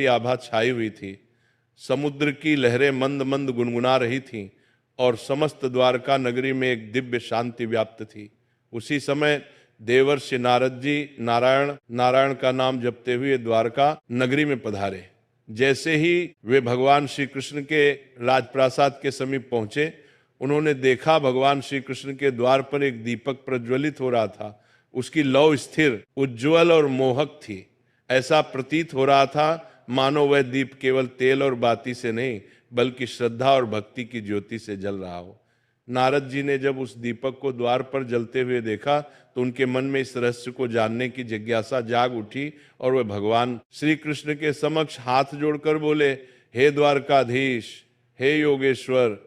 आभा छाई हुई थी। समुद्र की लहरें मंद मंद गुनगुना रही थीं और समस्त द्वारका नगरी में एक दिव्य शांति व्याप्त थी। उसी समय देवर्षि नारद जी नारायण नारायण का नाम जपते हुए द्वारका नगरी में पधारे। जैसे ही वे भगवान श्री कृष्ण के राजप्रासाद के समीप पहुंचे, उन्होंने देखा भगवान श्री कृष्ण के द्वार पर एक दीपक प्रज्वलित हो रहा था। उसकी लौ स्थिर, उज्ज्वल और मोहक थी। ऐसा प्रतीत हो रहा था मानो वह दीप केवल तेल और बाती से नहीं, बल्कि श्रद्धा और भक्ति की ज्योति से जल रहा हो। नारद जी ने जब उस दीपक को द्वार पर जलते हुए देखा तो उनके मन में इस रहस्य को जानने की जिज्ञासा जाग उठी और वे भगवान श्री कृष्ण के समक्ष हाथ जोड़कर बोले, हे द्वारकाधीश, हे योगेश्वर,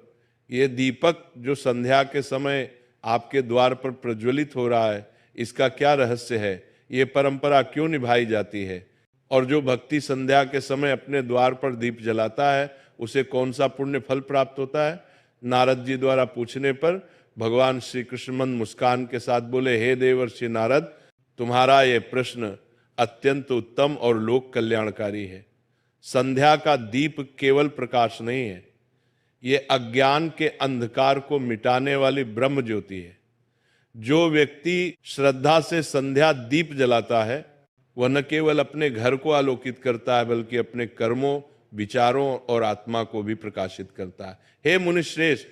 ये दीपक जो संध्या के समय आपके द्वार पर प्रज्वलित हो रहा है, इसका क्या रहस्य है? ये परंपरा क्यों निभाई जाती है? और जो भक्ति संध्या के समय अपने द्वार पर दीप जलाता है, उसे कौन सा पुण्य फल प्राप्त होता है? नारद जी द्वारा पूछने पर भगवान श्री कृष्ण मंद मुस्कान के साथ बोले, हे देवर्षि नारद, तुम्हारा ये प्रश्न अत्यंत उत्तम और लोक कल्याणकारी है। संध्या का दीप केवल प्रकाश नहीं है, ये अज्ञान के अंधकार को मिटाने वाली ब्रह्म ज्योति है। जो व्यक्ति श्रद्धा से संध्या दीप जलाता है, वह न केवल अपने घर को आलोकित करता है, बल्कि अपने कर्मों, विचारों और आत्मा को भी प्रकाशित करता है। हे मुनिश्रेष्ठ,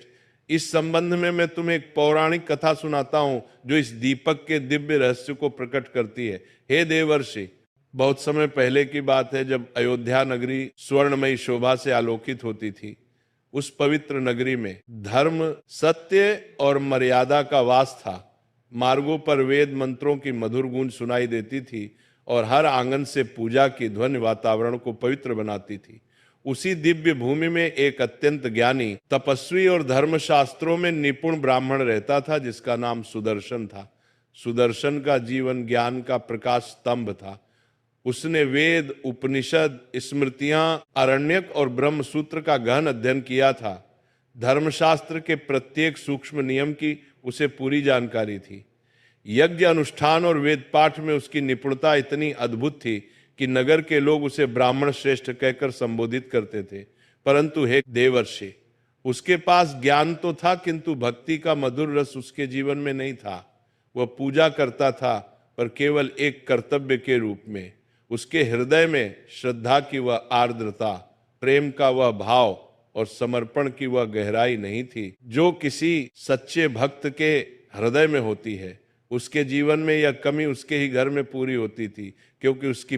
इस संबंध में मैं तुम्हें एक पौराणिक कथा सुनाता हूं जो इस दीपक के दिव्य रहस्य को प्रकट करती है। हे देवर्षि, बहुत समय पहले की बात है, जब अयोध्या नगरी स्वर्णमयी शोभा से आलोकित होती थी। उस पवित्र नगरी में धर्म, सत्य और मर्यादा का वास था। मार्गों पर वेद मंत्रों की मधुर गूंज सुनाई देती थी और हर आंगन से पूजा की ध्वनि वातावरण को पवित्र बनाती थी। उसी दिव्य भूमि में एक अत्यंत ज्ञानी, तपस्वी और धर्मशास्त्रों में निपुण ब्राह्मण रहता था, जिसका नाम सुदर्शन था। सुदर्शन का जीवन ज्ञान का प्रकाश स्तंभ था। उसने वेद, उपनिषद, स्मृतियां, आरण्यक और ब्रह्म सूत्र का गहन अध्ययन किया था। धर्मशास्त्र के प्रत्येक सूक्ष्म नियम की उसे पूरी जानकारी थी। यज्ञ अनुष्ठान और वेद पाठ में उसकी निपुणता इतनी अद्भुत थी कि नगर के लोग उसे ब्राह्मण श्रेष्ठ कहकर संबोधित करते थे। परंतु हे देवर्षि, उसके पास ज्ञान तो था, किंतु भक्ति का मधुर रस उसके जीवन में नहीं था। वह पूजा करता था, पर केवल एक कर्तव्य के रूप में। उसके हृदय में श्रद्धा की वह आर्द्रता, प्रेम का वह भाव और समर्पण की वह गहराई नहीं थी जो किसी सच्चे भक्त के हृदय में होती है। उसके जीवन में यह कमी उसके ही घर में पूरी होती थी, क्योंकि उसकी